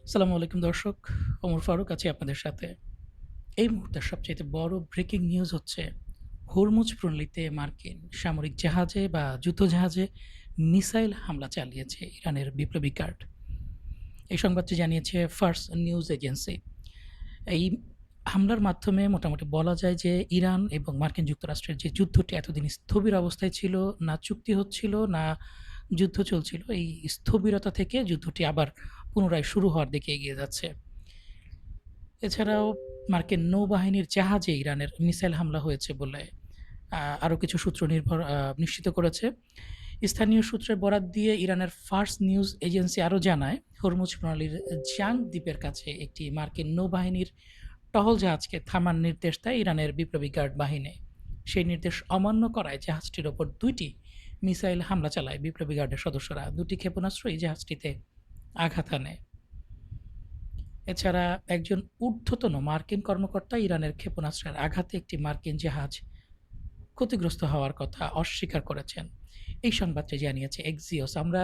আসসালামু আলাইকুম দর্শক। ওমর ফারুক আছি আপনাদের সাথে। এই মুহূর্তের সবচাইতে বড় ব্রেকিং নিউজ হচ্ছে হরমুজ প্রণালীতে মার্কিন সামরিক জাহাজে বা যুদ্ধজাহাজে মিসাইল হামলা চালিয়েছে ইরানের বিপ্লবী গার্ড। এই সংবাদটি জানিয়েছে ফার্স নিউজ এজেন্সি। এই হামলার মাধ্যমে মোটামুটি বলা যায় যে ইরান এবং মার্কিন যুক্তরাষ্ট্রের যে যুদ্ধটি এতদিন স্থবির অবস্থায় ছিল, না চুক্তি হচ্ছিল, না যুদ্ধ চলছিল, এই স্থবিরতা থেকে যুদ্ধটি আবার পুনরায় শুরু হওয়ার দিকে এগিয়ে যাচ্ছে। এছাড়াও মার্কিন নৌবাহিনীর জাহাজে ইরানের মিসাইল হামলা হয়েছে বলে আরও কিছু সূত্র নিশ্চিত করেছে। স্থানীয় সূত্রের বরাত দিয়ে ইরানের ফার্স নিউজ এজেন্সি আরও জানায়, হরমুজ প্রণালীর জাং দ্বীপের কাছে একটি মার্কিন নৌবাহিনীর টহল জাহাজকে থামার নির্দেশ দেয় ইরানের বিপ্লবী গার্ড বাহিনী। সেই নির্দেশ অমান্য করায় জাহাজটির ওপর ২টি মিসাইল হামলা চালায় বিপ্লবী গার্ডের সদস্যরা। ২টি ক্ষেপণাস্ত্র এই জাহাজটিতে আঘাত হানে। এছাড়া একজন ঊর্ধ্বতন মার্কিন কর্মকর্তা ইরানের ক্ষেপণাস্ত্রের আঘাতে একটি মার্কিন জাহাজ ক্ষতিগ্রস্ত হওয়ার কথা অস্বীকার করেছেন। এই সংবাদটি জানিয়েছে এক্সিওস। আমরা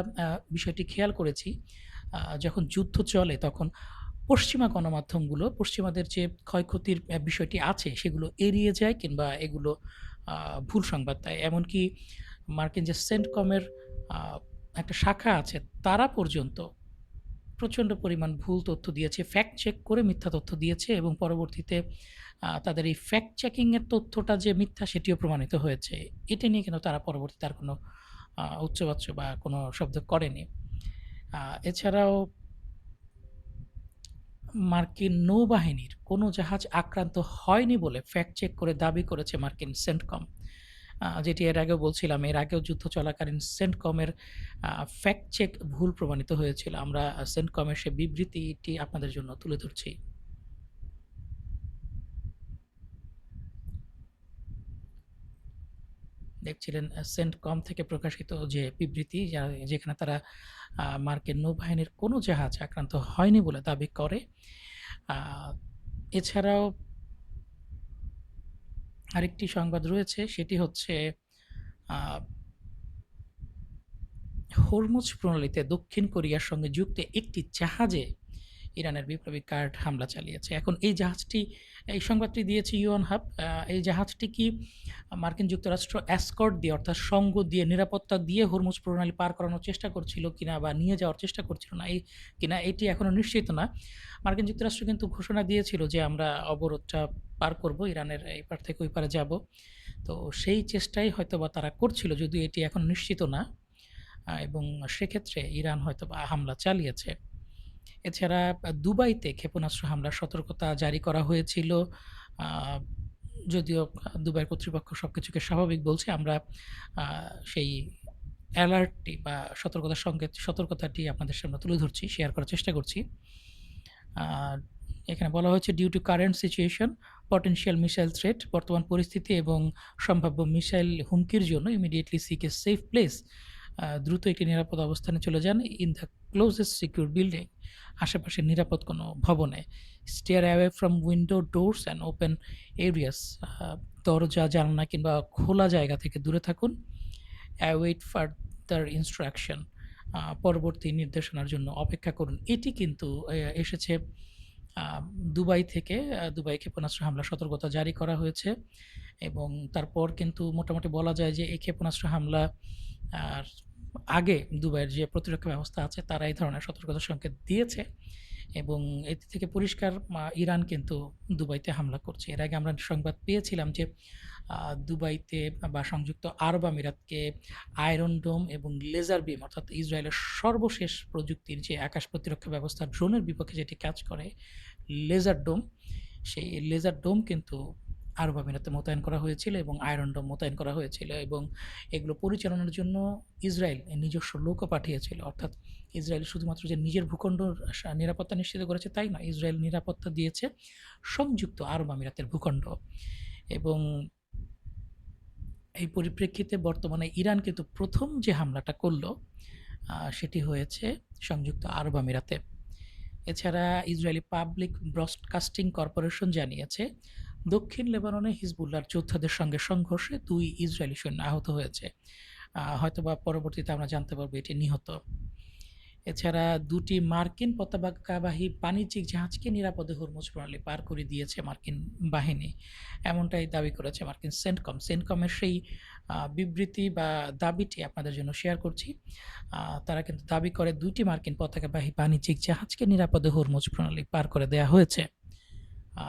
বিষয়টি খেয়াল করেছি, যখন যুদ্ধ চলে তখন পশ্চিমা গণমাধ্যমগুলো পশ্চিমাদের যে ক্ষয়ক্ষতির বিষয়টি আছে সেগুলো এড়িয়ে যায় কিংবা এগুলো ভুল সংবাদ দেয়। এমনকি মার্কিন যে সেন্টকমের আ একটা শাখা আছে তারা পর্যন্ত প্রচণ্ড পরিমাণ ভুল তথ্য দিয়েছে, ফ্যাক্ট চেক করে মিথ্যা তথ্য দিয়েছে এবং পরবর্তীতে তাদের এই ফ্যাক্ট চেকিং এর তথ্যটা যে মিথ্যা সেটিও প্রমাণিত হয়েছে। এটা নিয়ে কিন্তু তারা পরবর্তীতে আর কোনো উচ্চবাচ্য বা কোনো শব্দ করেনি। এছাড়াও মার্কিন নৌবাহিনীর কোনো জাহাজ আক্রান্ত হয়নি বলে ফ্যাক্ট চেক করে দাবি করেছে মার্কিন সেন্টকম। যেটি এর আগেও বলছিলাম, এর আগেও যুদ্ধ চলাকালীন সেন্টকমের ফ্যাক্ট চেক ভুল প্রমাণিত হয়েছিল। আমরা সেন্টকমের সে বিবৃতিটি আপনাদের জন্য তুলে ধরছি। দেখছিলেন সেন্টকম থেকে প্রকাশিত যে বিবৃতি, যেখানে তারা মার্কিন নৌবাহিনীর কোনো জাহাজ আক্রান্ত হয়নি বলে দাবি করে। আ এছাড়াও আরেকটি সংবাদ রয়েছে, সেটি হচ্ছে আ হরমুজ প্রণালীতে দক্ষিণ কোরিয়ার সঙ্গে যুক্ত একটি জাহাজে ইরানের বিপ্লবী গার্ড হামলা চালিয়েছে। এখন এই সংবাদটি দিয়েছে ইউনহাব। এই জাহাজটি কি মার্কিন যুক্তরাষ্ট্র এসকর্ট দিয়ে, অর্থাৎ সঙ্গ দিয়ে, নিরাপত্তা দিয়ে হরমুজ প্রণালী পার করানোর চেষ্টা করছিল কিনা বা নিয়ে যাওয়ার চেষ্টা করছিল না কিনা এটি এখনো নিশ্চিত না। মার্কিন যুক্তরাষ্ট্র কিন্তু ঘোষণা দিয়েছিল যে আমরা অবরোধটা পার করব, ইরানের এই পার থেকে ওই পারে যাব। তো সেই চেষ্টাই হয়তোবা তারা করছিল, যদিও এটি এখন নিশ্চিত না। এবং সেক্ষেত্রে ইরান হয়তোবা হামলা চালিয়েছে। এছাড়া দুবাইতে ক্ষেপণাস্ত্র হামলার সতর্কতা জারি করা হয়েছিল। আ যদিও দুবাইয়ের কর্তৃপক্ষ সবকিছুকে স্বাভাবিক বলছে। আমরা সেই অ্যালার্টটি বা সতর্কতাটি আপনাদের সামনে তুলে ধরছি, শেয়ার করার চেষ্টা করছি। আর এখানে বলা হয়েছে, due to current situation, potential missile threat, বর্তমান পরিস্থিতি এবং সম্ভাব্য মিসাইল হুমকির জন্য immediately seek a safe place. দ্রুত একটি নিরাপদ অবস্থানে চলে যান in the closest secure building, আশেপাশের নিরাপদ কোনো ভবনে। Stay away from window, doors and open areas, দরজা, জানালা কিংবা খোলা জায়গা থেকে দূরে থাকুন। অ্যাওয়েট ফার্দার ইনস্ট্রাকশন, পরবর্তী নির্দেশনার জন্য অপেক্ষা করুন। এটি কিন্তু এসেছে আ দুবাই থেকে। দুবাই ক্ষেপণাস্ত্র হামলার সতর্কতা জারি করা হয়েছে এবং তারপর কিন্তু মোটামুটি বলা যায় যে এই ক্ষেপণাস্ত্র হামলা আর আগে দুবাইয়ের যে প্রতিরক্ষা ব্যবস্থা আছে তারা এই ধরনের সতর্কতার সংকেত দিয়েছে এবং এটি থেকে পরিষ্কার ইরান কিন্তু দুবাইতে হামলা করছে। এর আগে আমরা সংবাদ পেয়েছিলাম যে দুবাইতে বা সংযুক্ত আরব আমিরাতকে আয়রন ডোম এবং লেজার বিম, অর্থাৎ ইসরায়েলের সর্বশেষ প্রযুক্তির যে আকাশ প্রতিরক্ষা ব্যবস্থা ড্রোনের বিপক্ষে যেটি কাজ করে, লেজার ডোম, সেই লেজার ডোম কিন্তু আরব আমিরাতে মোতায়েন করা হয়েছিল এবং আয়রন ডোম মোতায়েন করা হয়েছিল এবং এগুলো পরিচালনার জন্য ইসরায়েল নিজস্ব লোকও পাঠিয়েছিল। অর্থাৎ ইসরায়েল শুধুমাত্র যে নিজের ভূখণ্ডর নিরাপত্তা নিশ্চিত করেছে তাই নয়, ইসরায়েল নিরাপত্তা দিয়েছে সংযুক্ত আরব আমিরাতের ভূখণ্ড। এবং এই পরিপ্রেক্ষিতে বর্তমানে ইরান কিন্তু প্রথম যে হামলাটা করল সেটি হয়েছে সংযুক্ত আরব আমিরাতে। এছাড়া ইসরায়েলি পাবলিক ব্রডকাস্টিং কর্পোরেশন জানিয়েছে, দক্ষিণ লেবাননে হিজবুল্লাহর যোদ্ধাদের সঙ্গে সংঘর্ষে ২ ইসরায়েলি সৈন্য আহত হয়েছে। হয়তোবা পরবর্তীতে আমরা জানতে পারবো এটি নিহত। এছাড়া ২টি মার্কিন পতাকাবাহী বাণিজ্যিক জাহাজকে নিরাপদে হরমুজ প্রণালী পার করে দিয়েছে মার্কিন বাহিনী। এমনটাই দাবি করেছে মার্কিন সেন্টকম। সেন্টকমের সেই বিবৃতি বা দাবিটি আপনাদের জন্য শেয়ার করছি। তারা কিন্তু দাবি করে ২টি মার্কিন পতাকাবাহী বাণিজ্যিক জাহাজকে নিরাপদে হরমুজ প্রণালী পার করে দেয়া হয়েছে। আ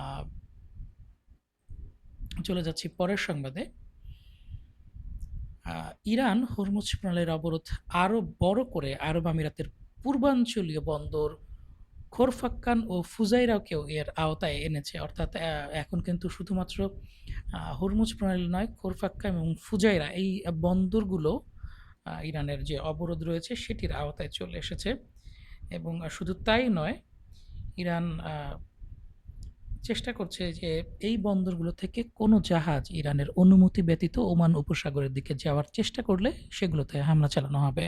চলে যাচ্ছি পরের সংবাদে। ইরান হরমুজ প্রণালীর অবরোধ আরও বড় করে আরব আমিরাতের পূর্বাঞ্চলীয় বন্দর খোরফাক্কান ও ফুজাইরাকেও এর আওতায় এনেছে। অর্থাৎ এখন কিন্তু শুধুমাত্র হরমুজ প্রণালী নয়, খোরফাক্কা এবং ফুজাইরা এই বন্দরগুলো ইরানের যে অবরোধ রয়েছে সেটির আওতায় চলে এসেছে। এবং শুধু তাই নয়, ইরান চেষ্টা করছে যে এই বন্দরগুলো থেকে কোনো জাহাজ ইরানের অনুমতি ব্যতীত ওমান উপসাগরের দিকে যাওয়ার চেষ্টা করলে সেগুলোতে হামলা চালানো হবে।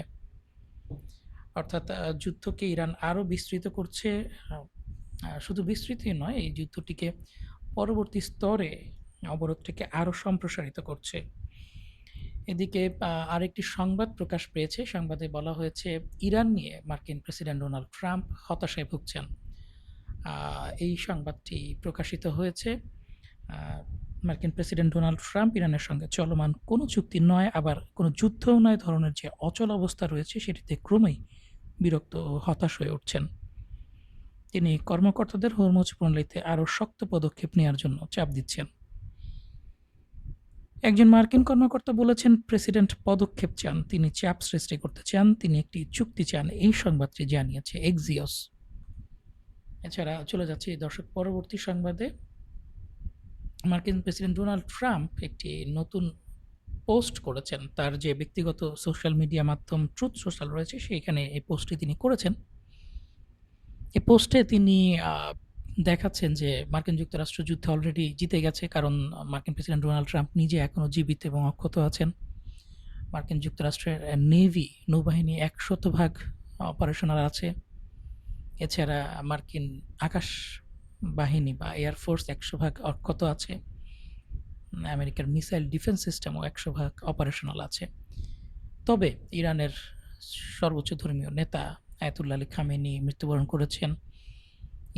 অর্থাৎ যুদ্ধকে ইরান আরও বিস্তৃত করছে। শুধু বিস্তৃতই নয়, এই যুদ্ধটিকে পরবর্তী স্তরে অবরোধটিকে আরও সম্প্রসারিত করছে। এদিকে আরেকটি সংবাদ প্রকাশ পেয়েছে। সংবাদে বলা হয়েছে ইরান নিয়ে মার্কিন প্রেসিডেন্ট ডোনাল্ড ট্রাম্প হতাশায় ভুগছেন। এই সংবাদটি প্রকাশিত হয়েছে। মার্কিন প্রেসিডেন্ট ডোনাল্ড ট্রাম্প ইরানের সঙ্গে চলমান কোনো চুক্তি নয়, আবার কোনো যুদ্ধও নয় ধরনের যে অচল অবস্থা রয়েছে সেটিতে ক্রমেই বিরক্ত ও হতাশ হয়ে উঠছেন। তিনি কর্মকর্তাদের হরমুজ প্রণালীতে আরও শক্ত পদক্ষেপ নেওয়ার জন্য চাপ দিচ্ছেন। একজন মার্কিন কর্মকর্তা বলেছেন, প্রেসিডেন্ট পদক্ষেপ চান, তিনি চাপ সৃষ্টি করতে চান, তিনি একটি চুক্তি চান। এই সংবাদটি জানিয়েছে এক্সিওস। এছাড়া চলে যাচ্ছে দর্শক পরবর্তী সংবাদে। মার্কিন প্রেসিডেন্ট ডোনাল্ড ট্রাম্প একটি নতুন পোস্ট করেছেন। তার যে ব্যক্তিগত সোশ্যাল মিডিয়া মাধ্যম ট্রুথ সোশ্যাল রয়েছে সেইখানে এই পোস্টটি তিনি করেছেন। এই পোস্টে তিনি দেখাচ্ছেন যে মার্কিন যুক্তরাষ্ট্র যুদ্ধে অলরেডি জিতে গেছে, কারণ মার্কিন প্রেসিডেন্ট ডোনাল্ড ট্রাম্প নিজে এখনও জীবিত এবং অক্ষত আছেন। মার্কিন যুক্তরাষ্ট্রের নেভি নৌবাহিনী ১০০% অপারেশনাল আছে। এছাড়া মার্কিন আকাশ বাহিনী বা এয়ারফোর্স ১০০% অক্ষত আছে। আমেরিকার মিসাইল ডিফেন্স সিস্টেমও ১০০% অপারেশনাল আছে। তবে ইরানের সর্বোচ্চ ধর্মীয় নেতা আয়াতুল্লাহ আলী খামেনি মৃত্যুবরণ করেছেন।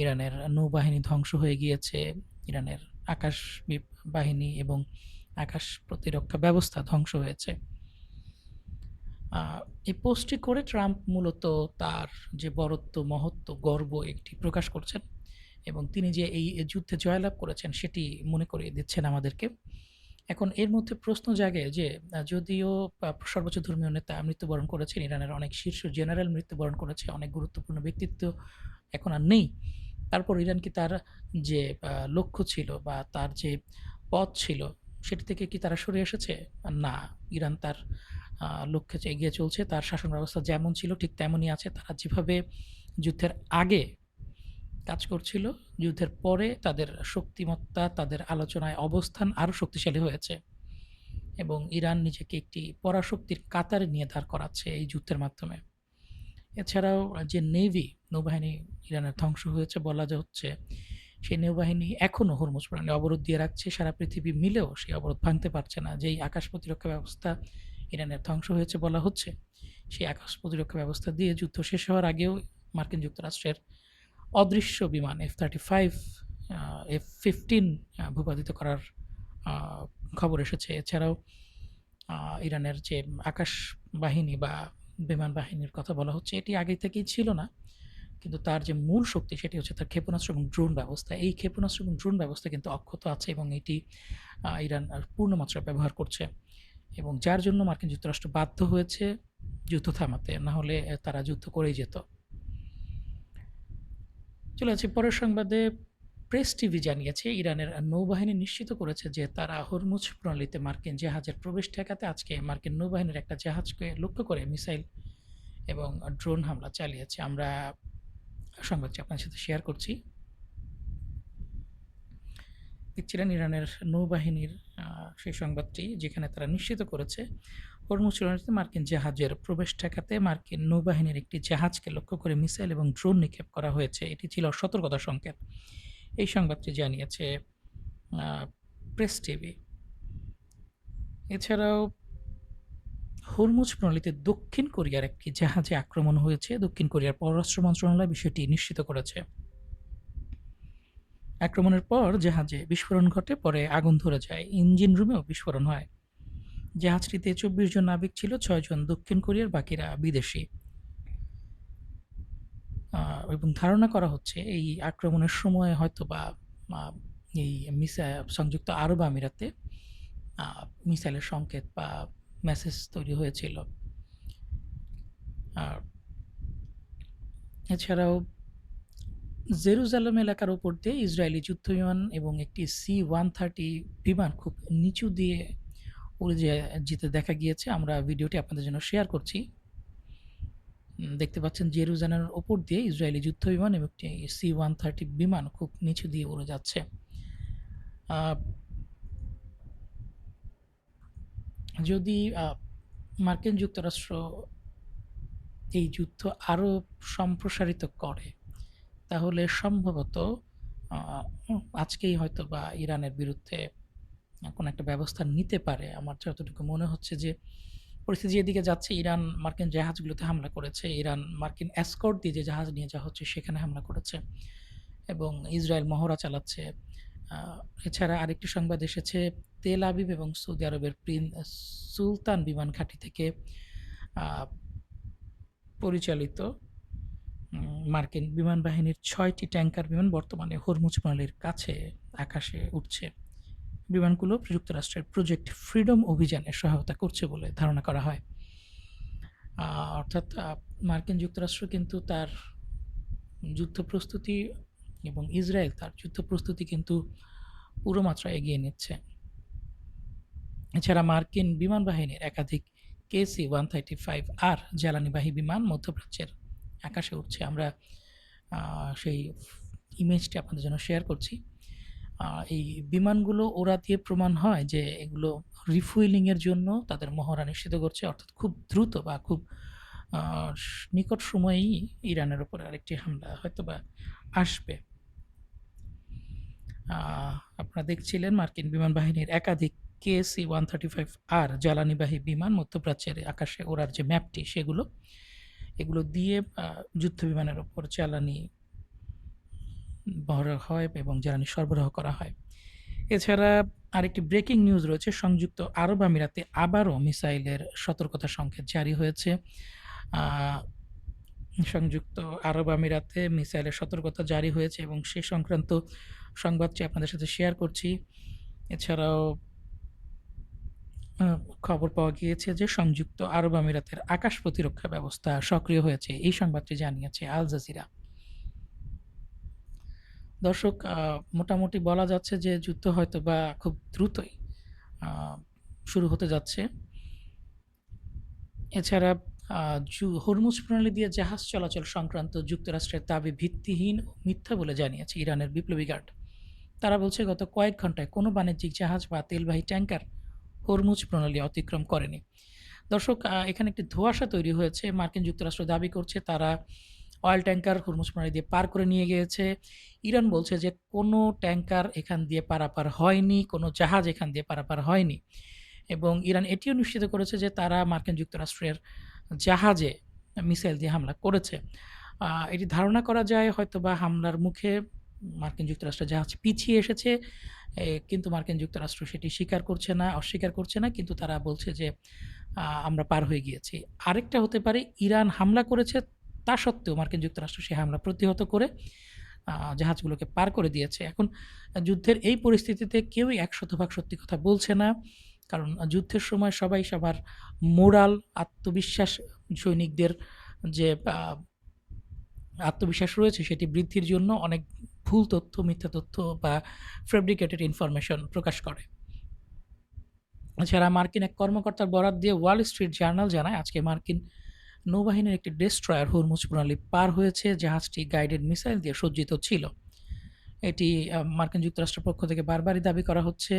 ইরানের নৌবাহিনী ধ্বংস হয়ে গিয়েছে। ইরানের আকাশ বাহিনী এবং আকাশ প্রতিরক্ষা ব্যবস্থা ধ্বংস হয়েছে। এই পোস্টটি করে ট্রাম্প মূলত তার যে বরত্ব, মহত্ব, গর্ব একটি প্রকাশ করছেন এবং তিনি যে এই যুদ্ধে জয়লাভ করেছেন সেটি মনে করিয়ে দিচ্ছেন আমাদেরকে। এখন এর মধ্যে প্রশ্ন জাগে যে যদিও সর্বোচ্চ ধর্মীয় নেতা মৃত্যুবরণ করেছেন, ইরানের অনেক শীর্ষ জেনারেল মৃত্যুবরণ করেছে, অনেক গুরুত্বপূর্ণ ব্যক্তিত্ব এখন আর নেই। তারপর ইরান কি তার যে লক্ষ্য ছিল বা তার যে পথ ছিল সেটি থেকে কি তারা সরে এসেছে? না, ইরান তার লক্ষ্যে এগিয়ে চলছে। তার শাসন ব্যবস্থা যেমন ছিল ঠিক তেমনই আছে। তারা যেভাবে যুদ্ধের আগে কাজ করছিল, যুদ্ধের পরে তাদের শক্তিমত্তা, তাদের আলোচনায় অবস্থান আরও শক্তিশালী হয়েছে এবং ইরান নিজেকে একটি পরাশক্তির কাতারে নিয়ে দাঁড় করাচ্ছে এই যুদ্ধের মাধ্যমে। এছাড়াও যে নেভি নৌবাহিনী ইরানের ধ্বংস হয়েছে বলা হচ্ছে, সেই নৌবাহিনী এখনও হরমুজ প্রণালী অবরোধ দিয়ে রাখছে। সারা পৃথিবী মিলেও সেই অবরোধ ভাঙতে পারছে না। যেই আকাশ প্রতিরক্ষা ব্যবস্থা ইরানের ধ্বংস হয়েছে বলা হচ্ছে, সেই আকাশ প্রতিরক্ষা ব্যবস্থা দিয়ে যুদ্ধ শেষ হওয়ার আগেও মার্কিন যুক্তরাষ্ট্রের অদৃশ্য বিমান F-35, F-15 ভূপাতিত করার খবর এসেছে। এছাড়াও ইরানের যে আকাশ বাহিনী বা বিমান বাহিনীর কথা বলা হচ্ছে, এটি আগে থেকেই ছিল না, কিন্তু তার যে মূল শক্তি সেটি হচ্ছে তার ক্ষেপণাস্ত্র এবং ড্রোন ব্যবস্থা। এই ক্ষেপণাস্ত্র এবং ড্রোন ব্যবস্থা কিন্তু অক্ষত আছে এবং এটি ইরান পূর্ণ মাত্রায় ব্যবহার করছে এবং যার জন্য মার্কিন যুক্তরাষ্ট্র বাধ্য হয়েছে যুদ্ধ থামাতে, না হলে তারা যুদ্ধ করেই যেত। চলে যাচ্ছি পরের সংবাদে। প্রেস টিভি জানিয়েছে ইরানের নৌবাহিনী নিশ্চিত করেছে যে তারা হরমুজ প্রণালীতে মার্কিন জাহাজের প্রবেশ ঠেকাতে আজকে মার্কিন নৌবাহিনীর একটা জাহাজকে লক্ষ্য করে মিসাইল এবং ড্রোন হামলা চালিয়েছে। আমরা সংবাদটি আপনার সাথে শেয়ার করছি। দেখছিলেন ইরানের নৌবাহিনীর সেই সংবাদটি, যেখানে তারা নিশ্চিত করেছে হরমুজ প্রণালীতে মার্কিন জাহাজের প্রবেশ ঠেকাতে মার্কিন নৌবাহিনীর একটি জাহাজকে লক্ষ্য করে মিসাইল এবং ড্রোন নিক্ষেপ করা হয়েছে। এটি ছিল সতর্কতা সংকেত। এই সংবাদটি জানিয়েছে প্রেস টিভি। এছাড়াও হরমুজ প্রণালীতে দক্ষিণ কোরিয়ার একটি জাহাজে আক্রমণ হয়েছে। দক্ষিণ কোরিয়ার পররাষ্ট্র মন্ত্রণালয় বিষয়টি নিশ্চিত করেছে। আক্রমণের পর জাহাজে বিস্ফোরণ ঘটে, পরে আগুন ধরে যায়, ইঞ্জিন রুমেও বিস্ফোরণ হয়। জাহাজটিতে ২৪ জন নাবিক ছিল, ৬ জন দক্ষিণ কোরিয়ার, বাকিরা বিদেশি। এবং ধারণা করা হচ্ছে এই আক্রমণের সময় হয়তোবা এই সংযুক্ত আরব আমিরাতে মিসাইলের সংকেত বা মেসেজ তৈরি হয়েছিল। আর এছাড়াও জেরুজালেম এলাকার উপর দিয়ে ইসরায়েলি যুদ্ধবিমান এবং একটি C-130 বিমান খুব নিচু দিয়ে উড়ে যেতে দেখা গিয়েছে। আমরা ভিডিওটি আপনাদের জন্য শেয়ার করছি। দেখতে পাচ্ছেন জেরুজালেমের ওপর দিয়ে ইসরায়েলি যুদ্ধবিমান এবং একটি C-130 বিমান খুব নিচু দিয়ে উড়ে যাচ্ছে। যদি মার্কিন যুক্তরাষ্ট্র এই যুদ্ধ আরও সম্প্রসারিত করে, তাহলে সম্ভবত আজকেই হয়তো বা ইরানের বিরুদ্ধে কোনো একটা ব্যবস্থা নিতে পারে। আমার যতটুকু মনে হচ্ছে যে পরিস্থিতি যেদিকে যাচ্ছে, ইরান মার্কিন জাহাজগুলোতে হামলা করেছে, ইরান মার্কিন এসকর্ট দিয়ে যে জাহাজ নিয়ে যাওয়া হচ্ছে সেখানে হামলা করেছে এবং ইসরায়েল মহড়া চালাচ্ছে। এছাড়া আরেকটি সংবাদ এসেছে, তেল আবিব এবং সৌদি আরবের সুলতান বিমান ঘাঁটি থেকে পরিচালিত মার্কিন বিমান বাহিনীর ৬টি ট্যাঙ্কার বিমান বর্তমানে হরমুজ প্রণালীর কাছে আকাশে উঠছে। বিমানগুলো যুক্তরাষ্ট্রের প্রজেক্ট ফ্রিডম অভিযানে সহায়তা করছে বলে ধারণা করা হয়। অর্থাৎ মার্কিন যুক্তরাষ্ট্র কিন্তু তার যুদ্ধ প্রস্তুতি এবং ইসরায়েল তার যুদ্ধ প্রস্তুতি কিন্তু পুরো মাত্রায় এগিয়ে নিচ্ছে। এছাড়া মার্কিন বিমান বাহিনীর একাধিক KC-135R জ্বালানিবাহী বিমান মধ্যপ্রাচ্যের আকাশে উঠছে। আমরা সেই ইমেজটি আপনাদের জন্য শেয়ার করছি। এই বিমানগুলো ওরা দিয়ে প্রমাণ হয় যে এগুলো রিফুয়েলিংয়ের জন্য তাদের মহড়া নিশ্চিত করছে, অর্থাৎ খুব দ্রুত বা খুব নিকট সময়েই ইরানের উপর আরেকটি হামলা হয়তোবা আসবে। আপনারা দেখছিলেন মার্কিন বিমান বাহিনীর একাধিক KC-135R জ্বালানিবাহী বিমান মধ্যপ্রাচ্যের আকাশে ওড়ার যে ম্যাপটি, এগুলো দিয়ে যুদ্ধ বিমানের ওপর জ্বালানি ভরা হয় এবং জ্বালানি সরবরাহ করা হয়। এছাড়া আরেকটি ব্রেকিং নিউজ রয়েছে, সংযুক্ত আরব আমিরাতে আবারও মিসাইলের সতর্কতা সংকেত জারি হয়েছে। সংযুক্ত আরব আমিরাতে মিসাইলের সতর্কতা জারি হয়েছে এবং সে সংক্রান্ত সংবাদটি আপনাদের সাথে শেয়ার করছি। এছাড়াও খবর পাওয়া গিয়েছে যে সংযুক্ত আরব আমিরাতের আকাশ প্রতিরক্ষা ব্যবস্থা সক্রিয় হয়েছে। এই সংবাদটি জানিয়েছে আল জাজিরা। দর্শক, মোটামুটি বলা যাচ্ছে যে যুদ্ধ হয়তো বা খুব দ্রুতই শুরু হতে যাচ্ছে। এছাড়া হরমুজ প্রণালী দিয়ে জাহাজ চলাচল সংক্রান্ত যুক্তরাষ্ট্রের দাবি ভিত্তিহীন ও মিথ্যা বলে জানিয়েছে ইরানের বিপ্লবী গার্ড। তারা বলছে গত কয়েক ঘন্টায় কোনো বাণিজ্যিক জাহাজ বা তেলবাহী ট্যাঙ্কার হরমুজ প্রণালী অতিক্রম করেনি। দর্শক, এখানে একটি ধোঁয়াশা তৈরি হয়েছে। মার্কিন যুক্তরাষ্ট্র দাবি করছে তারা অয়েল ট্যাঙ্কার হরমুজ প্রণালী দিয়ে পার করে নিয়ে গিয়েছে। ইরান বলছে যে কোনো ট্যাঙ্কার এখান দিয়ে পারাপার হয়নি, কোনো জাহাজ এখান দিয়ে পারাপার হয়নি। এবং ইরান এটিও নিশ্চিত করেছে যে তারা মার্কিন যুক্তরাষ্ট্রের জাহাজে মিসাইল দিয়ে হামলা করেছে। এটি ধারণা করা যায় হয়তোবা হামলার মুখে মার্কিন যুক্তরাষ্ট্রের জাহাজ পিছিয়ে এসেছে, কিন্তু মার্কিন যুক্তরাষ্ট্র সেটি অস্বীকার করছে না, কিন্তু তারা বলছে যে আমরা পার হয়ে গিয়েছি। আরেকটা হতে পারে ইরান হামলা করেছে, তা সত্ত্বেও মার্কিন যুক্তরাষ্ট্র সেই হামলা প্রতিহত করে জাহাজগুলোকে পার করে দিয়েছে। এখন যুদ্ধের এই পরিস্থিতিতে কেউই ১০০% সত্যি কথা বলছে না, কারণ যুদ্ধের সময় সবাই সবার মোরাল, আত্মবিশ্বাস, সৈনিকদের যে আত্মবিশ্বাস রয়েছে সেটি বৃদ্ধির জন্য অনেক ভুল তথ্য, মিথ্যা তথ্য বা ফ্যাব্রিকেটেড ইনফরমেশন প্রকাশ করে। এছাড়া মার্কিন এক কর্মকর্তার বরাত দিয়ে ওয়াল স্ট্রিট জার্নাল জানায় আজকে মার্কিন নৌবাহিনীর একটি ডেস্ট্রয়ার হরমুজ প্রণালী পার হয়েছে। জাহাজটি গাইডেড মিসাইল দিয়ে সজ্জিত ছিল। এটি মার্কিন যুক্তরাষ্ট্রের পক্ষ থেকে বারবারই দাবি করা হচ্ছে।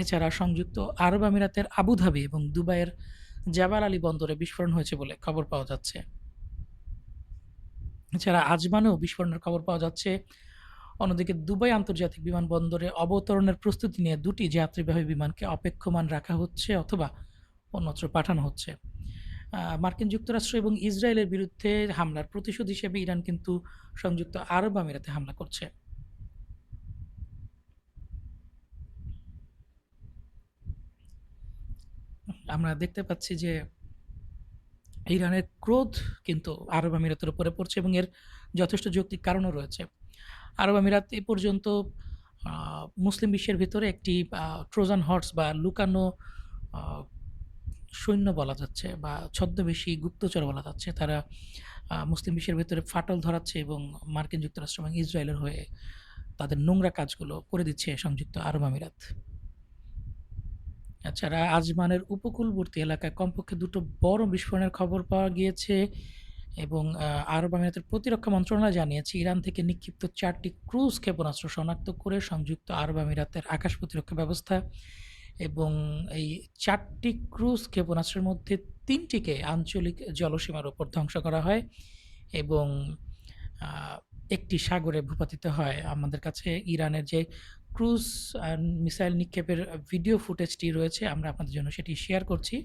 এছাড়া সংযুক্ত আরব আমিরাতের আবুধাবি এবং দুবাইয়ের জাবাল আলী বন্দরে বিস্ফোরণ হয়েছে বলে খবর পাওয়া যাচ্ছে। এছাড়া আজমানেও বিস্ফোরণের খবর পাওয়া যাচ্ছে। অন্যদিকে দুবাই আন্তর্জাতিক বিমানবন্দরে অবতরণের প্রস্তুতি নিয়ে ২টি যাত্রীবাহী বিমানকে অপেক্ষমান রাখা হচ্ছে অথবা পণ্যস্ত্র পাঠানো হচ্ছে। মার্কিন যুক্তরাষ্ট্র এবং ইসরায়েলের বিরুদ্ধে হামলার প্রতিশোধ হিসেবে ইরান কিন্তু সংযুক্ত আরব আমিরাতে হামলা করছে। আমরা দেখতে পাচ্ছি যে ইরানের ক্রোধ কিন্তু আরব আমিরাতের উপরে পড়ছে এবং এর যথেষ্ট যৌক্তিক কারণও রয়েছে। আরব আমিরাত এ পর্যন্ত মুসলিম বিশ্বের ভিতরে একটি ট্রোজান হর্স বা লুকানো আহ, সৈন্য বলা যাচ্ছে বা ছদ্মবেশী গুপ্তচর বলা যাচ্ছে। তারা মুসলিম বিশ্বের ভেতরে ফাটল ধরাচ্ছে এবং মার্কিন যুক্তরাষ্ট্র এবং ইসরায়েলের হয়ে তাদের নোংরা কাজগুলো করে দিচ্ছে সংযুক্ত আরব আমিরাত। এছাড়া আজমানের উপকূলবর্তী এলাকায় কমপক্ষে দুটো বড় বিস্ফোরণের খবর পাওয়া গিয়েছে এবং আরব আমিরাতের প্রতিরক্ষা মন্ত্রণালয় জানিয়েছে ইরান থেকে নিক্ষিপ্ত 4টি ক্রুজ ক্ষেপণাস্ত্র শনাক্ত করে সংযুক্ত আরব আমিরাতের আকাশ প্রতিরক্ষা ব্যবস্থা এবং এই 4টি ক্রুজ ক্ষেপণাস্ত্রের মধ্যে 3টিকে আঞ্চলিক জলসীমার উপর ধ্বংস করা হয় এবং একটি সাগরে ভূপাতিত হয়। আমাদের কাছে ইরানের যে ক্রুজ মিসাইল নিক্ষেপের ভিডিও ফুটেজটি রয়েছে, আমরা আপনাদের জন্য সেটি শেয়ার করছি।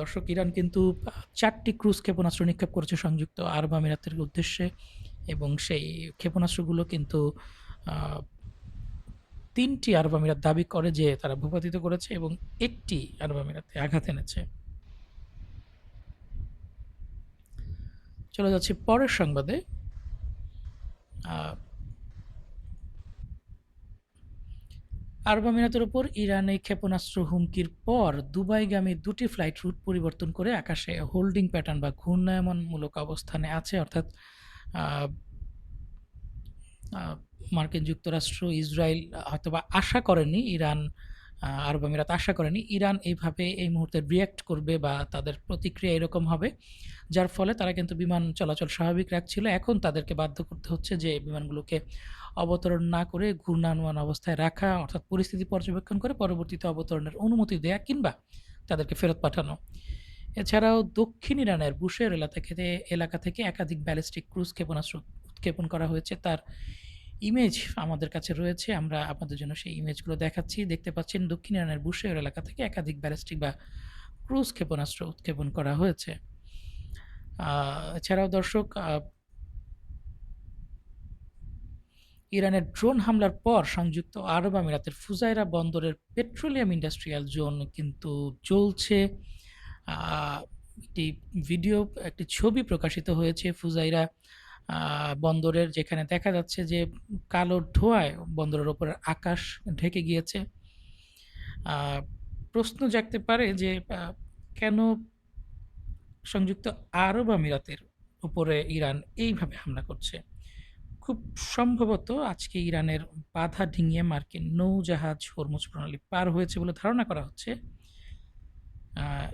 দর্শক, ইরান কিন্তু 4টি ক্রুজ ক্ষেপণাস্ত্র নিক্ষেপ করেছে সংযুক্ত আরব আমিরাতের উদ্দেশ্যে এবং সেই ক্ষেপণাস্ত্রগুলো কিন্তু 3টি আরব আমিরাত দাবি করে যে তারা ভূপাতিত করেছে এবং একটি আরব আমিরাতে আঘাত এনেছে। চলে যাচ্ছে পরের সংবাদে। আরব আমিরাতের ওপর ইরানে ক্ষেপণাস্ত্র হুমকির পর দুবাইগামী 2টি ফ্লাইট রুট পরিবর্তন করে আকাশে হোল্ডিং প্যাটার্ন বা ঘূর্ণায়মানমূলক অবস্থানে আছে। অর্থাৎ মার্কিন যুক্তরাষ্ট্র, ইসরায়েল হয়তোবা আশা করেনি, আরব আমিরাত আশা করেনি ইরান এইভাবে এই মুহূর্তে রিয়্যাক্ট করবে বা তাদের প্রতিক্রিয়া এরকম হবে, যার ফলে তারা কিন্তু বিমান চলাচল স্বাভাবিক রাখছিল। এখন তাদেরকে বাধ্য করতে হচ্ছে যে বিমানগুলোকে অবতরণ না করে ঘূর্ণায়মান অবস্থায় রাখা, অর্থাৎ পরিস্থিতি পর্যবেক্ষণ করে পরবর্তীতে অবতরণের অনুমতি দেয়া কিংবা তাদেরকে ফেরত পাঠানো। এছাড়াও দক্ষিণ ইরানের বুশের এলাকা থেকে একাধিক ব্যালিস্টিক ক্রুজ ক্ষেপণাস্ত্র উৎক্ষেপণ করা হয়েছে। তার ইমেজ আমাদের কাছে রয়েছে, আমরা আপনাদের জন্য সেই ইমেজগুলো দেখাচ্ছি। দেখতে পাচ্ছেন দক্ষিণ ইরানের বুশের এলাকা থেকে একাধিক ব্যালিস্টিক বা ক্রুজ ক্ষেপণাস্ত্র উৎক্ষেপণ করা হয়েছে। এছাড়াও দর্শক, ইরানের ড্রোন হামলার পর সংযুক্ত আরব আমিরাতের ফুজাইরা বন্দরের পেট্রোলিয়াম ইন্ডাস্ট্রিয়াল জোন কিন্তু জ্বলছে। একটি ভিডিও, একটি ছবি প্রকাশিত হয়েছে ফুজাইরা বন্দরের, যেখানে দেখা যাচ্ছে যে কালো ধোঁয়ায় বন্দরের ওপর আকাশ ঢেকে গিয়েছে। প্রশ্ন জাগতে পারে যে কেন সংযুক্ত আরব আমিরাতের উপরে ইরান এইভাবে হামলা করছে। খুব সম্ভবত আজকে ইরানের বাধা ডিঙিয়ে মার্কিন নৌজাহাজ হরমুজ প্রণালী পার হয়েছে বলে ধারণা করা হচ্ছে।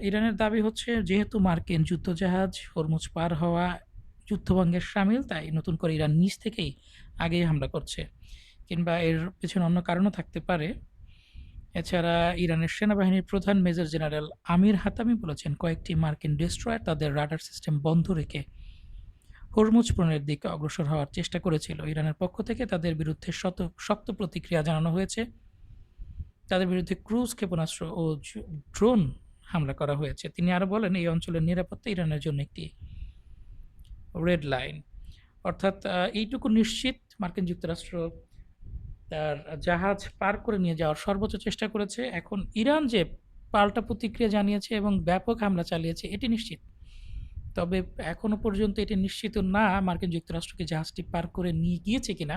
ইরানের দাবি হচ্ছে যেহেতু মার্কিন যুদ্ধজাহাজ হরমুজ পার হওয়া যুদ্ধভঙ্গের সামিল, তাই নতুন করে ইরান নিজ থেকেই আগেই হামলা করছে, কিংবা এর পেছনে অন্য কারণও থাকতে পারে। এছাড়া ইরানের সেনাবাহিনীর প্রধান মেজর জেনারেল আমির হাতামি বলেছেন কয়েকটি মার্কিন ডেস্ট্রয়ার তাদের রাডার সিস্টেম বন্ধ রেখে হরমুজ প্রণালীর দিকে অগ্রসর হওয়ার চেষ্টা করেছিল। ইরানের পক্ষ থেকে তাদের বিরুদ্ধে শক্ত প্রতিক্রিয়া জানানো হয়েছে। তাদের বিরুদ্ধে ক্রুজ ক্ষেপণাস্ত্র ও ড্রোন হামলা করা হয়েছে। তিনি আরও বলেন এই অঞ্চলের নিরাপত্তা ইরানের জন্য একটি রেড লাইন। অর্থাৎ এইটুকু নিশ্চিত, মার্কিন যুক্তরাষ্ট্র তার জাহাজ পার করে নিয়ে যাওয়ার সর্বোচ্চ চেষ্টা করেছে। এখন ইরান যে পাল্টা প্রতিক্রিয়া জানিয়েছে এবং ব্যাপক হামলা চালিয়েছে এটি নিশ্চিত। তবে এখনও পর্যন্ত এটি নিশ্চিত না মার্কিন যুক্তরাষ্ট্রকে জাহাজটি পার করে নিয়ে গিয়েছে কিনা।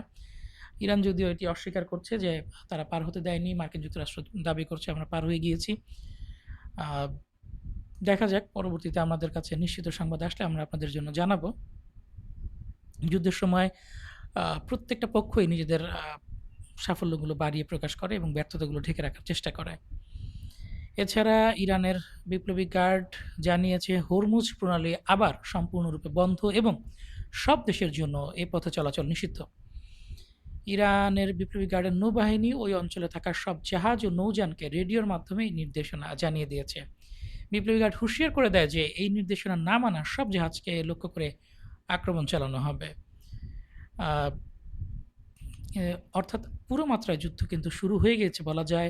ইরান যদিও এটি অস্বীকার করছে যে তারা পার হতে দেয়নি, মার্কিন যুক্তরাষ্ট্র দাবি করছে আমরা পার হয়ে গিয়েছি। দেখা যাক, পরবর্তীতে আমাদের কাছে নিশ্চিত সংবাদ আসলে আমরা আপনাদের জন্য জানাবো। যুদ্ধের সময় প্রত্যেকটা পক্ষই নিজেদের সাফল্যগুলো বাড়িয়ে প্রকাশ করে এবং ব্যর্থতাগুলো ঢেকে রাখার চেষ্টা করে। এছাড়া ইরানের বিপ্লবী গার্ড জানিয়েছে হরমুজ প্রণালী আবার সম্পূর্ণরূপে বন্ধ এবং সব দেশের জন্য এ পথে চলাচল নিষিদ্ধ। ইরানের বিপ্লবী গার্ডের নৌবাহিনী ওই অঞ্চলে থাকা সব জাহাজ ও নৌযানকে রেডিওর মাধ্যমে নির্দেশনা জানিয়ে দিয়েছে। বিপ্লবী গার্ড হুঁশিয়ার করে দেয় যে এই নির্দেশনা না মানা সব জাহাজকে লক্ষ্য করে আক্রমণ চালানো হবে। এ অর্থাৎ পুরো মাত্রায় যুদ্ধ কিন্তু শুরু হয়ে গিয়েছে বলা যায়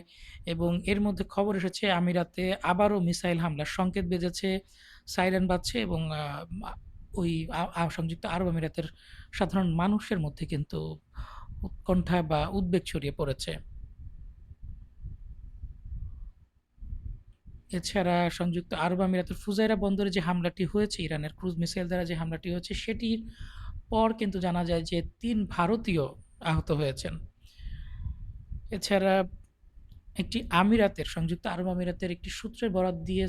এবং এর মধ্যে খবর এসেছে আমিরাতে আবারও মিসাইল হামলার সংকেত বেজেছে, সাইরেন বাজছে এবং মা ওই সংযুক্ত আরব আমিরাতের সাধারণ মানুষের মধ্যে কিন্তু উৎকণ্ঠা বা উদ্বেগ ছড়িয়ে পড়েছে। এছাড়া সংযুক্ত আরব আমিরাতের ফুজাইরা বন্দরে যে হামলাটি হয়েছে, ইরানের ক্রুজ মিসাইল দ্বারা যে হামলাটি হয়েছে, সেটির পর কিন্তু জানা যায় যে ৩ ভারতীয় আহত হয়েছেন। এছাড়া একটি আমিরাতের সংযুক্ত আরব আমিরাতের একটি সূত্রের বরাত দিয়ে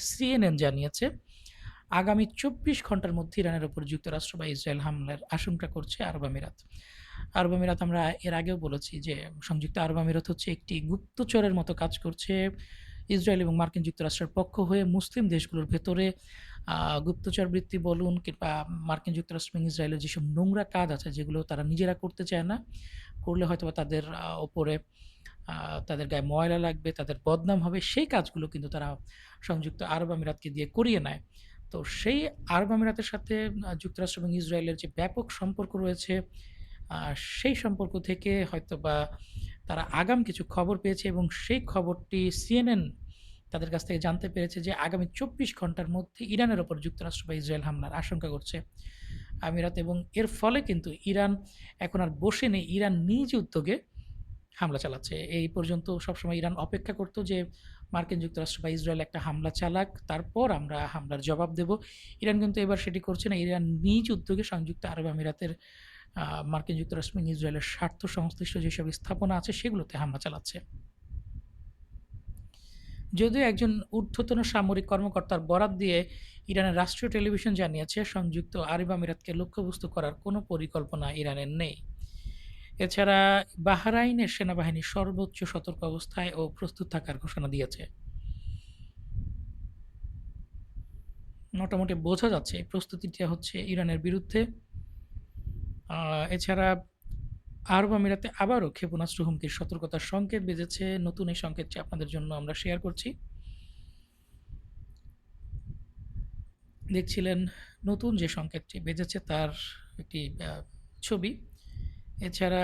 সিএনএন জানিয়েছে, আগামী ২৪ ঘন্টার মধ্যে ইরানের উপর যুক্তরাষ্ট্র বা ইসরায়েল হামলার আশঙ্কা করছে আরব আমিরাত। আরব আমিরাত আমরা এর আগেও বলেছি যে সংযুক্ত আরব আমিরাত হচ্ছে একটি গুপ্তচরের মতো কাজ করছে ইসরায়েল এবং মার্কিন যুক্তরাষ্ট্রের পক্ষ হয়ে মুসলিম দেশগুলোর ভেতরে গুপ্তচর বৃত্তি বলুন কিংবা মার্কিন যুক্তরাষ্ট্র এবং ইসরায়েলের যেসব নোংরা কাজ আছে যেগুলো তারা নিজেরা করতে চায় না, করলে হয়তোবা তাদের ওপরে তাদের গায়ে ময়লা লাগবে, তাদের বদনাম হবে, সেই কাজগুলো কিন্তু তারা সংযুক্ত আরব আমিরাতকে দিয়ে করিয়ে নেয়। তো সেই আরব আমিরাতের সাথে যুক্তরাষ্ট্র এবং ইসরায়েলের যে ব্যাপক সম্পর্ক রয়েছে, সেই সম্পর্ক থেকে হয়তোবা তারা আগাম কিছু খবর পেয়েছে এবং সেই খবরটি সিএনএন তাদের কাছ থেকে জানতে পেরেছে যে আগামী ২৪ ঘন্টার মধ্যে ইরানের ওপর যুক্তরাষ্ট্র বা ইসরায়েল হামলার আশঙ্কা করছে আমিরাত এবং এর ফলে কিন্তু ইরান এখন আর বসে নেই, ইরান নিজ উদ্যোগে হামলা চালাচ্ছে। এই পর্যন্ত সবসময় ইরান অপেক্ষা করত যে মার্কিন যুক্তরাষ্ট্র বা ইসরায়েল একটা হামলা চালাক, তারপর আমরা হামলার জবাব দেব। ইরান কিন্তু এবার সেটি করছে না। ইরান নিজ উদ্যোগে সংযুক্ত আরব আমিরাতের মার্কিন যুক্তরাষ্ট্র এবং ইসরায়েলের স্বার্থ সংশ্লিষ্ট যেসব স্থাপনা আছে সেগুলোতে হামলা চালাচ্ছে। যদিও একজন ঊর্ধ্বতন সামরিক কর্মকর্তার বরাত দিয়ে ইরানের রাষ্ট্রীয় টেলিভিশন জানিয়েছে সংযুক্ত আরব আমিরাতকে লক্ষ্যবস্তু করার কোনো পরিকল্পনা ইরানের নেই। এছাড়া বাহরাইনের সেনাবাহিনী সর্বোচ্চ সতর্ক অবস্থায় ও প্রস্তুত থাকার ঘোষণা দিয়েছে। মোটামুটি বোঝা যাচ্ছে এই প্রস্তুতিটা হচ্ছে ইরানের বিরুদ্ধে। এছাড়া আরব আমিরাতে আবারও ক্ষেপণাস্ত্র হুমকির সতর্কতার সংকেত বেজেছে। নতুন এই সংকেতটি আপনাদের জন্য আমরা শেয়ার করছি। দেখছিলেন নতুন যে সংকেতটি বেজেছে তার একটি ছবি। এছাড়া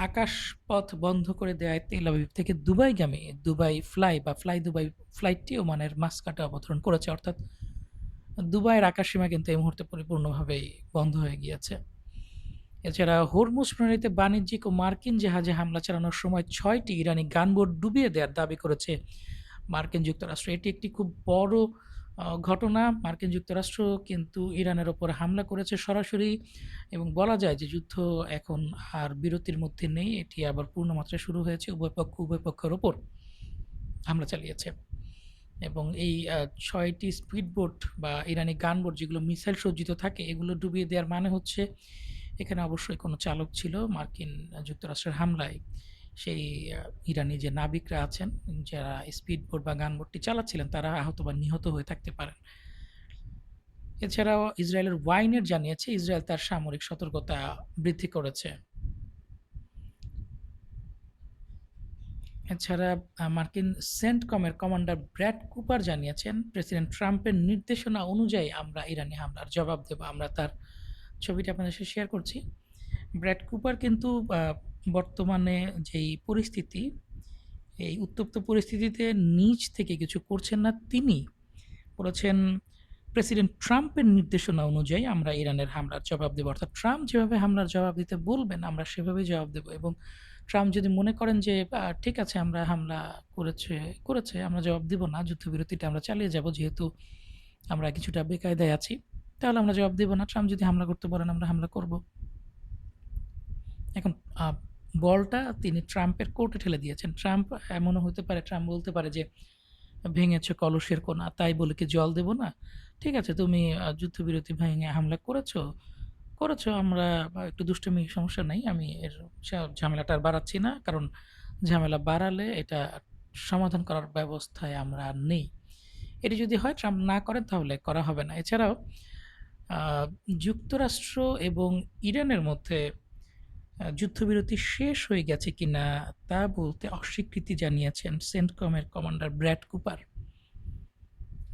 আকাশপথ বন্ধ করে দেওয়ায় তেল আবিব থেকে দুবাইগামী দুবাই ফ্লাই বা ফ্লাই দুবাই ফ্লাইটটি ওমানের মাস্কাটে অবতরণ করেছে। অর্থাৎ দুবাইয়ের আকাশসীমা কিন্তু এই মুহূর্তে পরিপূর্ণভাবেই বন্ধ হয়ে গিয়েছে। এছাড়া হরমুজ প্রণালীতে বাণিজ্যিক ও মার্কিন জাহাজে হামলা চালানোর সময় ৬টি ইরানি গানবোট ডুবিয়ে দেওয়ার দাবি করেছে মার্কিন যুক্তরাষ্ট্র। এটি একটি খুব বড় ঘটনা। মার্কিন যুক্তরাষ্ট্র কিন্তু ইরানের ওপর হামলা করেছে সরাসরি এবং বলা যায় যে যুদ্ধ এখন আর বিরতির মধ্যে নেই, এটি আবার পূর্ণমাত্রায় শুরু হয়েছে। উভয় পক্ষের ওপর হামলা চালিয়েছে এবং এই ৬টি স্পিডবোট বা ইরানি গানবোট যেগুলো মিসাইল সজ্জিত থাকে এগুলো ডুবিয়ে দেওয়ার মানে হচ্ছে এখানে অবশ্যই কোনো চালক ছিল। মার্কিন যুক্তরাষ্ট্রের হামলায় সেই ইরানি যে নাবিকরা আছেন যারা স্পিডবোট বা গানবোটটি চালাচ্ছিলেন তারা আহত বা নিহত হয়ে থাকতে পারেন। এছাড়াও ইসরায়েলের ওয়াইনেট জানিয়েছে ইসরায়েল তার সামরিক সতর্কতা বৃদ্ধি করেছে। এছাড়া মার্কিন সেন্টকমের কমান্ডার ব্র্যাড কুপার জানিয়েছেন প্রেসিডেন্ট ট্রাম্পের নির্দেশনা অনুযায়ী আমরা ইরানি হামলার জবাব দেব। আমরা তার ছবিটি আপনাদের সাথে শেয়ার করছি। ব্র্যাড কুপার কিন্তু বর্তমানে যেই পরিস্থিতি, এই উত্তপ্ত পরিস্থিতিতে নিজ থেকে কিছু করছেন না। তিনি বলেছেন প্রেসিডেন্ট ট্রাম্পের নির্দেশনা অনুযায়ী আমরা ইরানের হামলার জবাব দেব। অর্থাৎ ট্রাম্প যেভাবে হামলার জবাব দিতে বলবেন আমরা সেভাবেই জবাব দেব এবং ট্রাম্প যদি মনে করেন যে ঠিক আছে আমরা হামলা করেছে আমরা জবাব দিব না, যুদ্ধবিরতিটা আমরা চালিয়ে যাব যেহেতু আমরা কিছুটা বেকায়দায় আছি, তাহলে আমরা জবাব দেব না। ট্রাম্প যদি হামলা করতে বলেন আমরা হামলা করব। এখন বলটা তিনি ট্রাম্পের কোর্টে ঠেলে দিয়েছেন। ট্রাম্প এমনও হতে পারে, ট্রাম্প বলতে পারে যে ভেঙেছে কলসের কোনা তাই বলে কি জল দেব না? ঠিক আছে তুমি যুদ্ধবিরতি ভেঙে হামলা করেছো আমরা একটু দুষ্টুমি, সমস্যা নাই। আমি এর ঝামেলাটা আর বাড়াচ্ছি না। কারণ ঝামেলা বাড়ালে এটা সমাধান করার ব্যবস্থায় আমরা আর নেই। এটি যদি হয় ট্রাম্প না করেন তাহলে করা হবে না। এছাড়াও যুক্তরাষ্ট্র এবং ইরানের মধ্যে যুদ্ধবিরতি শেষ হয়ে গেছে কিনা তা বলতে অস্বীকৃতি জানিয়েছেন সেন্টকমের কমান্ডার ব্র্যাড কুপার।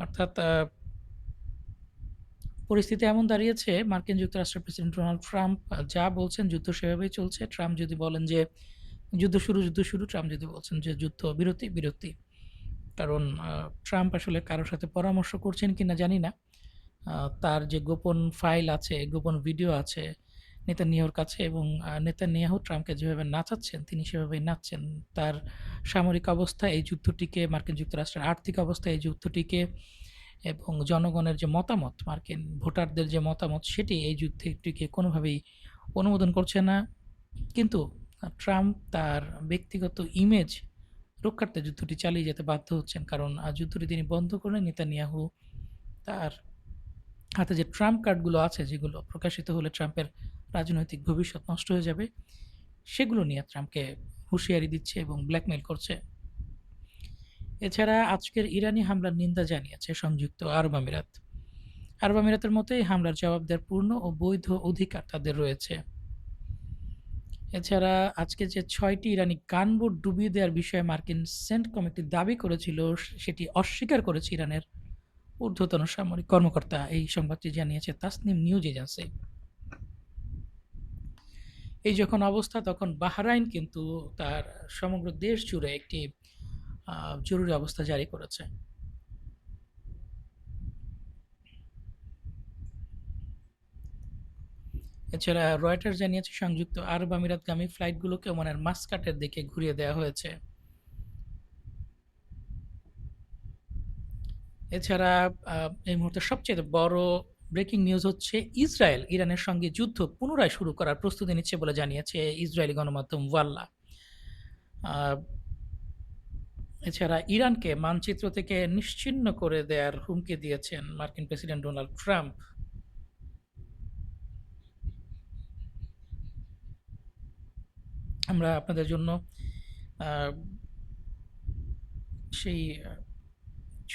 অর্থাৎ পরিস্থিতি এমন দাঁড়িয়েছে, মার্কিন যুক্তরাষ্ট্রের প্রেসিডেন্ট ডোনাল্ড ট্রাম্প যা বলছেন যুদ্ধ সেভাবেই চলছে। ট্রাম্প যদি বলেন যে যুদ্ধ শুরু, ট্রাম্প যদি বলছেন যে যুদ্ধ বিরতি, বিরতি। কারণ ট্রাম্প আসলে কারো সাথে পরামর্শ করছেন কিনা জানি না। তার যে গোপন ফাইল আছে, গোপন ভিডিও আছে নেতানিয়াহুর কাছে, এবং নেতানিয়াহু ট্রাম্পকে যেভাবে নাচাচ্ছেন তিনি সেভাবেই নাচছেন। তার সামরিক অবস্থা এই যুদ্ধটিকে, মার্কিন যুক্তরাষ্ট্রের আর্থিক অবস্থা এই যুদ্ধটিকে, এবং জনগণের যে মতামত, মার্কিন ভোটারদের যে মতামত, সেটি এই যুদ্ধটিকে কোনোভাবেই অনুমোদন করছে না। কিন্তু ট্রাম্প তার ব্যক্তিগত ইমেজ রক্ষার্থে যুদ্ধটি চালিয়ে যেতে বাধ্য হচ্ছেন। কারণ যুদ্ধটি তিনি বন্ধ করলে নেতানিয়াহু তার হাতে যে ট্রাম্প কার্ডগুলো আছে, যেগুলো প্রকাশিত হলে ট্রাম্পের রাজনৈতিক ভবিষ্যৎ নষ্ট হয়ে যাবে, সেগুলো নিয়ে ট্রাম্পকে হুঁশিয়ারি দিচ্ছে এবং ব্ল্যাকমেইল করছে। এছাড়া আজকের ইরানি হামলার নিন্দা জানিয়েছে সংযুক্ত আরব আমিরাত। আরব আমিরাতের মতে এই হামলার জবাব দেওয়ার পূর্ণ ও বৈধ অধিকার তাদের রয়েছে। এছাড়া আজকে যে ৬টি ইরানি গানবোট ডুবিয়ে দেওয়ার বিষয়ে মার্কিন সেন্ট কমিটি দাবি করেছিল, সেটি অস্বীকার করেছে ইরানের ঊর্ধ্বতন সামরিক কর্মকর্তা। এই সংবাদটি জানিয়েছে তাসনিম নিউজ এজেন্সি। এই যখন অবস্থা, তখন বাহরাইন কিন্তু তার সমগ্র দেশ জুড়ে একটি জরুরি অবস্থা জারি করেছে। এছাড়া রয়টার্স জানিয়েছে সংযুক্ত আরব আমিরাতগামী ফ্লাইটগুলোকে ওমানের মাস্কাটের দিকে ঘুরিয়ে দেওয়া হয়েছে। এছাড়া এই মুহূর্তে সবচেয়ে বড় ব্রেকিং নিউজ হচ্ছে ইসরায়েল ইরানের সঙ্গে যুদ্ধ পুনরায় শুরু করার প্রস্তুতি নিচ্ছে বলে জানিয়েছে ইসরায়েলি গণমাধ্যম ওয়াল্লা। এছাড়া ইরানকে মানচিত্র থেকে নিশ্চিহ্ন করে দেওয়ার হুমকি দিয়েছেন মার্কিন প্রেসিডেন্ট ডোনাল্ড ট্রাম্প। আমরা আপনাদের জন্য সেই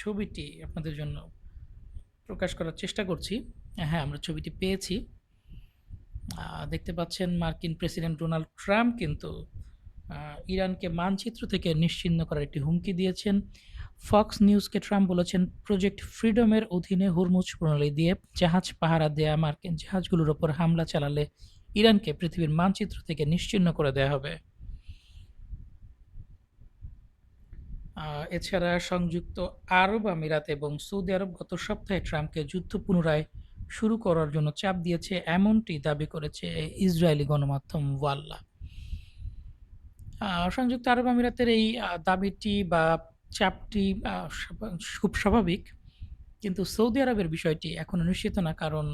ছবিটি আপনাদের জন্য প্রকাশ করার চেষ্টা করছি। হ্যাঁ, আমরা ছবিটি পেয়েছি। দেখতে পাচ্ছেন মার্কিন প্রেসিডেন্ট ডোনাল্ড ট্রাম্প কিন্তু ইরানকে মানচিত্র থেকে নিশ্চিহ্ন করার একটি হুমকি দিয়েছেন। ফক্স নিউজকে ট্রাম্প বলেছেন, প্রজেক্ট ফ্রিডমের অধীনে হরমুজ প্রণালী দিয়ে জাহাজ পাহারা দেয়া মার্কিন জাহাজগুলোর ওপর হামলা চালালে ইরানকে পৃথিবীর মানচিত্র থেকে নিশ্চিহ্ন করে দেয়া হবে। এছাড়া সংযুক্ত আরব আমিরাত এবং সৌদি আরব গত সপ্তাহে ট্রাম্পকে যুদ্ধ পুনরায় শুরু করার জন্য চাপ দিয়েছে, এমনটি দাবি করেছে ইসরায়েলি গণমাধ্যম ওয়াল্লা। সংযুক্ত আরব আমিরাতের এই দাবিটি বা চাপটি খুব স্বাভাবিক, কিন্তু সৌদি আরবের বিষয়টি এখনও নিশ্চিত না। কারণ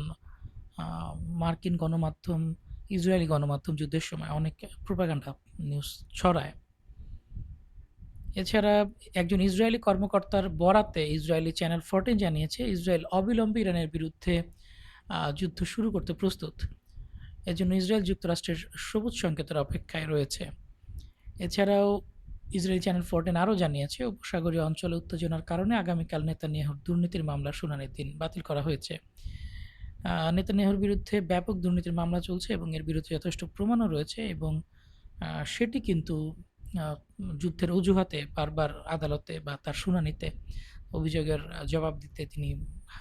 মার্কিন গণমাধ্যম, ইসরায়েলি গণমাধ্যম যুদ্ধের সময় অনেক প্রোপাগান্ডা নিউজ ছড়ায়। এছাড়া একজন ইসরায়েলি কর্মকর্তার বরাতে ইসরায়েলি চ্যানেল 14 জানিয়েছে, ইসরায়েল অবিলম্বে ইরানের বিরুদ্ধে যুদ্ধ শুরু করতে প্রস্তুত। এজন্য ইসরায়েল যুক্তরাষ্ট্রের সবুজ সংকেতের অপেক্ষায় রয়েছে। এছাড়াও ইসরায়েলি চ্যানেল 14 আরও জানিয়েছে, উপসাগরীয় অঞ্চলে উত্তেজনার কারণে আগামীকাল নেতানিয়াহুর দুর্নীতির মামলার শুনানির দিন বাতিল করা হয়েছে। নেতানিয়াহুর বিরুদ্ধে ব্যাপক দুর্নীতির মামলা চলছে এবং এর বিরুদ্ধে যথেষ্ট প্রমাণও রয়েছে, এবং সেটি কিন্তু যুদ্ধের অজুহাতে বারবার আদালতে বা তার শুনানিতে অভিযোগের জবাব দিতে তিনি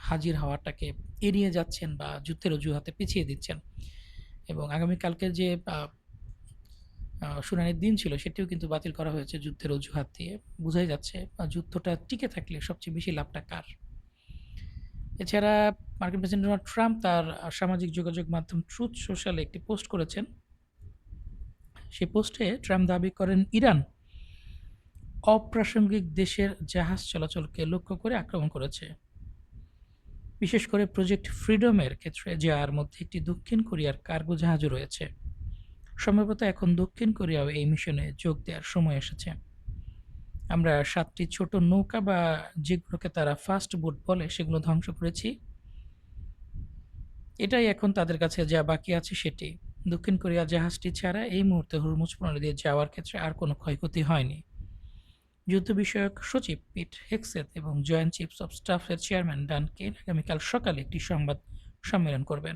হাজির হওয়াটাকে এড়িয়ে যাচ্ছেন বা যুদ্ধের অজুহাতে পিছিয়ে দিচ্ছেন। এবং আগামীকালকের যে শুনানির দিন ছিল, সেটিও কিন্তু বাতিল করা হয়েছে যুদ্ধের অজুহাত দিয়ে। বোঝাই যাচ্ছে যুদ্ধটা টিকে থাকলে সবচেয়ে বেশি লাভটা কার। এছাড়া মার্কিন প্রেসিডেন্ট ডোনাল্ড ট্রাম্প তার সামাজিক যোগাযোগ মাধ্যম ট্রুথ সোশ্যালে একটি পোস্ট করেছেন। সেই পোস্টে ট্রাম্প দাবি করেন, ইরান অপ্রাসঙ্গিক দেশের জাহাজ চলাচলকে লক্ষ্য করে আক্রমণ করেছে, বিশেষ করে প্রজেক্ট ফ্রিডমের ক্ষেত্রে, যার মধ্যে একটি দক্ষিণ কোরিয়ার কার্গো জাহাজও রয়েছে। সম্ভবত এখন দক্ষিণ কোরিয়াও এই মিশনে যোগ দেওয়ার সময় এসেছে। আমরা 7টি ছোট নৌকা বা যেগুলোকে তারা ফাস্ট বোট বলে, সেগুলো ধ্বংস করেছি। এটাই এখন তাদের কাছে যা বাকি আছে সেটি। দক্ষিণ কোরিয়া জাহাজটি ছাড়া এই মুহূর্তে হরমুজ প্রণালী দিয়ে যাওয়ার ক্ষেত্রে আর কোনো ক্ষয়ক্ষতি হয়নি। যুদ্ধ বিষয়ক সচিব পিট হেগসেথ এবং জয়েন্ট চিফস অব স্টাফের চেয়ারম্যান ডান কেন আগামীকাল সকালে একটি সংবাদ সম্মেলন করবেন।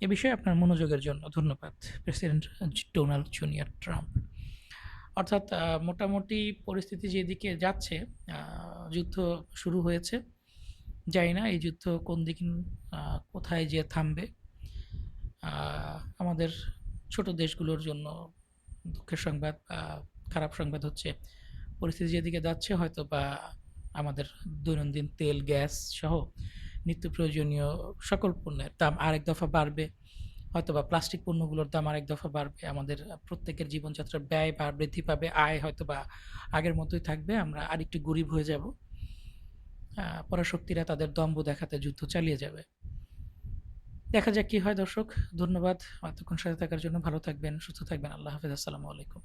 এ বিষয়ে আপনার মনোযোগের জন্য ধন্যবাদ, প্রেসিডেন্ট ডোনাল্ড জুনিয়র ট্রাম্প। অর্থাৎ মোটামুটি পরিস্থিতি যেদিকে যাচ্ছে, যুদ্ধ শুরু হয়েছে জানি না এই যুদ্ধ কোন দিক কোথায় যেয়ে থামবে। আমাদের ছোট দেশগুলোর জন্য দুঃখের সংবাদ, খারাপ সংবাদ হচ্ছে পরিস্থিতি যেদিকে যাচ্ছে হয়তো বা আমাদের দৈনন্দিন তেল, গ্যাস সহ নিত্য প্রয়োজনীয় সকল পণ্যের দাম আরেক দফা বাড়বে। হয়তোবা প্লাস্টিক পণ্যগুলোর দাম আরেক দফা বাড়বে। আমাদের প্রত্যেকের জীবনযাত্রার ব্যয় বৃদ্ধি পাবে। আয় হয়তোবা আগের মতোই থাকবে। আমরা আরেকটু গরিব হয়ে যাব। পরাশক্তিরা তাদের দম্ভ দেখাতে যুদ্ধ চালিয়ে যাবে। দেখা যাক কি হয় দর্শক। ধন্যবাদ এতক্ষণ সাথে থাকার জন্য। ভালো থাকবেন, সুস্থ থাকবেন। আল্লাহ হাফেজ। আসসালামু আলাইকুম।